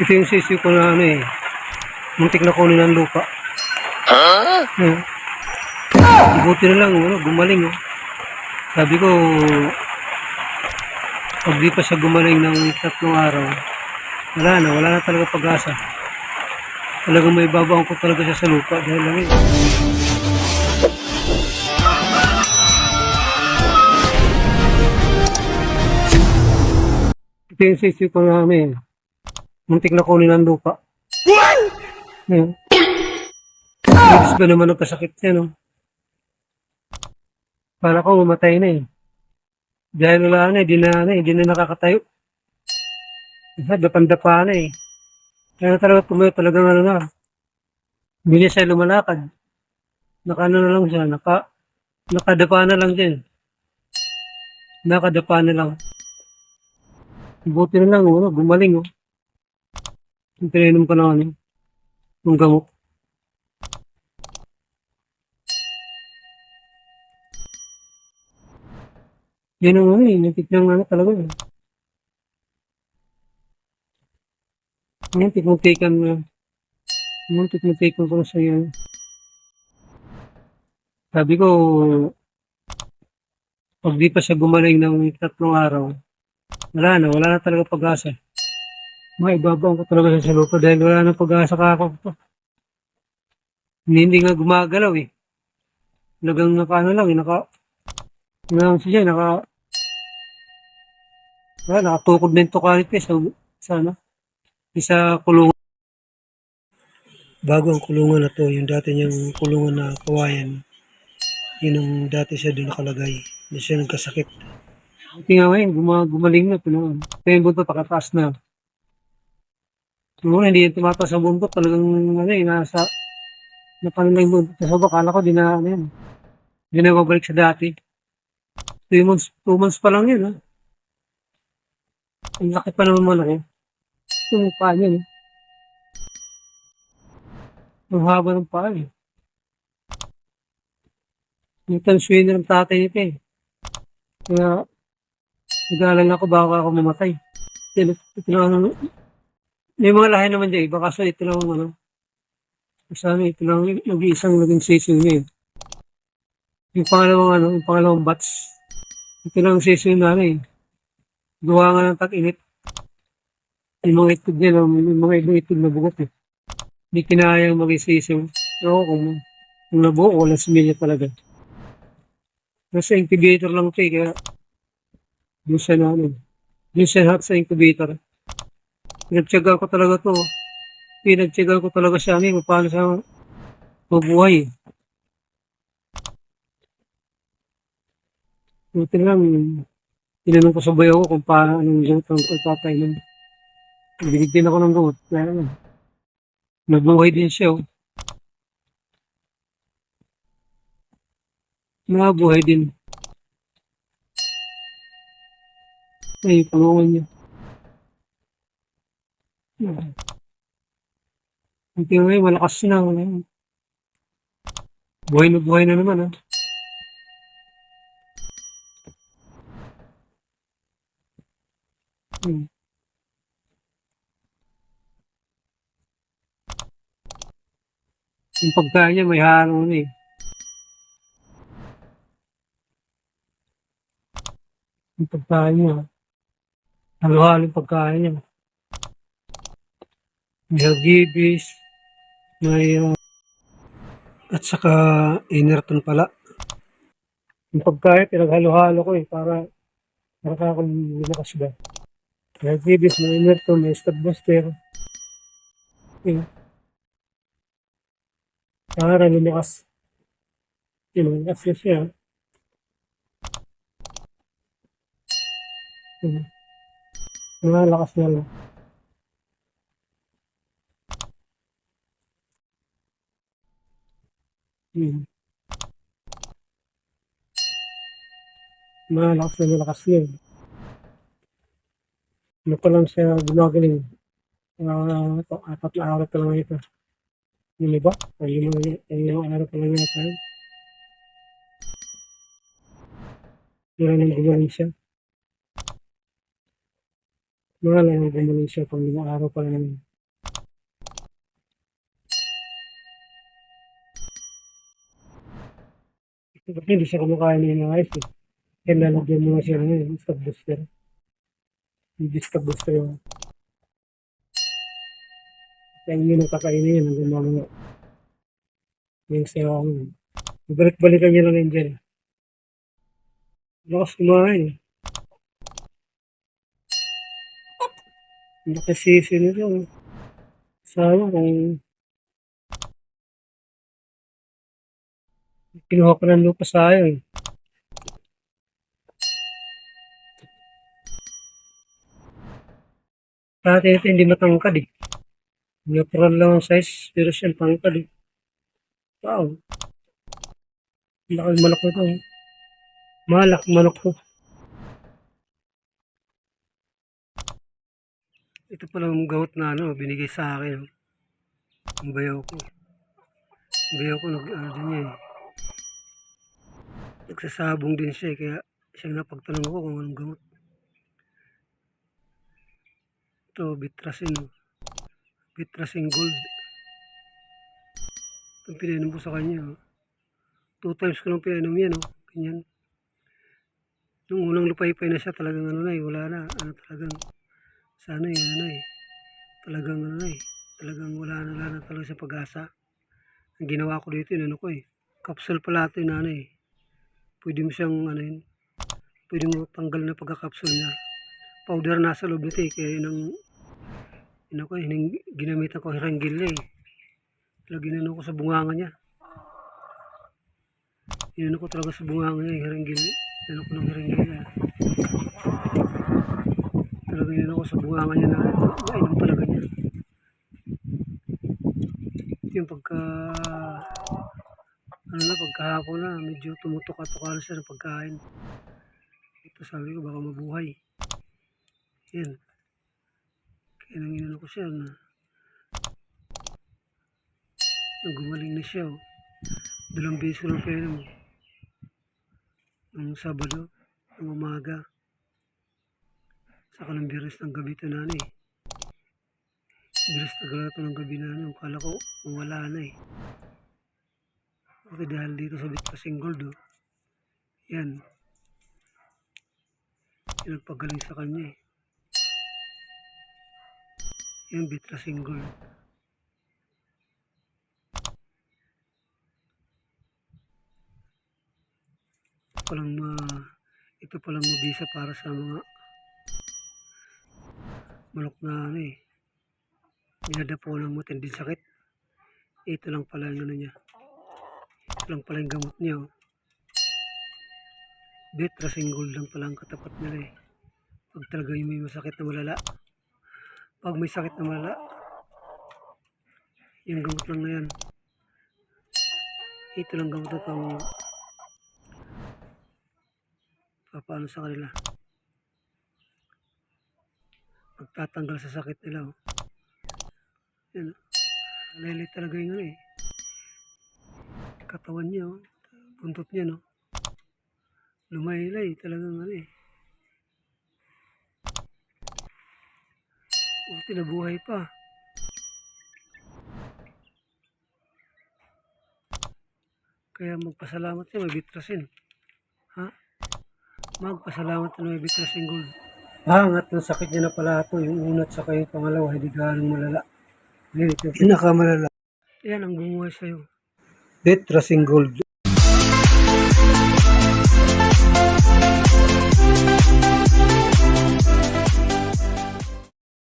Ito yung sisiw ko na ano eh. Muntik na kunin ng lupa. Huh? Buti na lang, ano, gumaling. Oh. Sabi ko, pag di pa siya gumaling ng 3 araw, wala na talaga pag-asa. Talagang may babaan ko talaga siya sa lupa dahil lang eh. Ito yung sisiw ko na ano eh. Muntik na kunin ng lupa. Huh? Bilis ba naman ang kasakit niya, no? Para ko mamatay na eh. Dahil wala na, hindi na nakakatayo. Dapan-dapa na eh. Kaya talaga tumayo talagang ano na. Hindi na siya lumalakad. Naka ano na lang siya, nakadapa na lang din. Nakadapa na lang. Buti na lang, ano, gumaling oh. Pinainom ko na ano, ng gamot. Yan ang ano eh, natiklang ano talaga eh. Ngayon, tikmutikan na. Ngayon, tikmutikan ko na sa iyo. Sabi ko, pag di pa siya gumaling ng 3 araw, wala na talaga pag-asa. Maibabaw ko talaga siya sa lupa dahil wala na pag-asa ka ako. Hindi nga gumagalaw eh. Talagang naka ano lang eh, nakatukod na yung tukalit eh sa ano, sa kulungan. Bago ang kulungan na to, yung dati niyang kulungan na kawayan, yun ang dati siya doon nakalagay, na siya nagkasakit. Buti nga ngayon, gumaling na, kaya yung buntot pakataas na. Siguro hindi yung tumataas ang buntot, talagang ano eh, napanila yung buntot. Kasi bakala ko, di na, ano yan, di na babalik sa dati. 2 months pa lang yun, ha? Ang laki pa naman malaki. Yung paa niya, no? Ang haba ng paa, eh. Yung tanswin ng tatay nito, eh. Kaya, nag-aalala ako, baka ako mamatay. Ito lang, may mga lahi naman dyan, iba kaso ito lang, ano, sana ito lang, nag-iisang naging sisiw niya, eh. Yung pangalawang batch, ito lang sisiw na, ano, eh. Gawa nga ng tag-init. Yung mga itlog niya, no? Yung mga ibang itlog na bugot, eh. Hindi kinayang mag-isisiw. Oo, kung nabuo, walang similya talaga. Nasa incubator lang ito, eh, kaya, yun siya na, ano, yun siya hot sa incubator. Pinagtyaga ko talaga to. Pinagtyaga ko talaga siya kung paano siya mabuhay. Buti lang, tinanong ko sa bayo ko kung paano anong gamot ang pagpapay nun. Binigyan ako ng gamot. Kaya ano, nabuhay din siya. Oh. Nabuhay din. Ay, pangungan niya. Ang tingin malakas na. Buhay na naman. Ha? Yung pagkain niya may halo na eh. Yung pagkain niya. Halo-halo yung pagkain niya. May hagibis. May at saka inerton pala. Yung pagkain pinaghalo-halo ko eh para ako lumakas ba. May hagibis, may inerton, may stadbuster. Eh. Para lumakas. Lumakas siya. Malakas na lang. Malakas yan. Ano pa lang siya gumagaling. 4 na araw pa lang ito. Yung iba? Ay, 5 araw pa lang ito. Wala nang gumaling siya. Wala nang gumaling siya pang 5 araw pa lang. Kasi hindi siya kumakain ng ayos eh. Kaya lalagyan mo nga siya ng stop booster. Hindi stop booster yung kaya yun ang kakainin yun hanggang mamaya. Yung sayo ako. Balik-balikan niya lang yun dyan. Lakas kumain eh. Nakasisi nito. Sayang kung kinuha ko ng lupa sayang eh. Dati ito hindi matangkad eh. Neutral lang ang size, pero siya tangkad eh. Wow. Laki manok nito eh. Malak manok ko. Ito pala yung gamot na ano, binigay sa akin. Ang bayaw ko. Ang bayaw ko, din niya eh. Nagsasabong din siya eh, kaya siyang napagtanong ko kung anong gamot. Ito, Bitrasin. Bitrasin Gold. Itong pinainom ko sa kanya. 2 times ko lang pinainom yan. Ganyan. Nung unang lupay-pay na siya, talagang ano na eh, wala na. Ano talagang, sana eh, ano na eh. Talagang ano na eh. Talagang wala na talaga sa pag-asa. Ang ginawa ko dito yun, ano ko eh. Capsule pala ito yun, ano eh. Pwede mo siyang, ano yun. Pwede mo tanggal na pagka-capsule niya. Powder nasa loob nito eh. Kaya yun ang, yun ako eh, ginamitan ko hiranggil eh. Lagyan ano ko sa bunganga niya. Yun ko talaga sa bunganga niya, hiranggil. Ano ko ng hiranggil niya. Talaga yun ako sa bunganga niya na mainom talaga niya. Yung pagka ano na, pagkahapon na, medyo tumutok-tuka na siya ng pagkain. Ito sabi ko, baka mabuhay. Yan. Kaya nang inano ko siya na gumaling na siya. 2 beses ko lang pinainom. Nung Sabado, ng umaga. Saka ng Biyernes ng gabi ito na eh. Biyernes na gala ito ng gabi na Kala ko, mawala na eh. Okay, dahil dito sa Bitrasin Gold yan. Yan nagpagaling sa kanya eh. Yan, Bitrasin Gold. Ito palang mabisa para sa mga manok na ano eh. Dinadapo ng matinding sakit. Ito lang pala yung ano niya. Ito lang pala yung gamot niya. Bitrasin Gold lang pala ang katapat nila eh. Pag talaga yung may masakit na malala. Pag may sakit na malala, yung gamot lang na yan. Ito lang gamot na itong papaano sa kanila. Magtatanggal sa sakit nila. Yan. Lele talaga yung eh. Katawan niya. Buntot niya no. Lumaylay talagang ano eh. Tinabuhay pa. Kaya magpasalamat siya, may Bitrasin. Ha? Magpasalamat na may Bitrasin Gold. Hangat ng sakit niya na pala ito. Yung unat sa kayo pangalawa, hindi ganong malala. Ito, pinakamalala. Yan ang bumuhay sa'yo. Bitrasin Gold.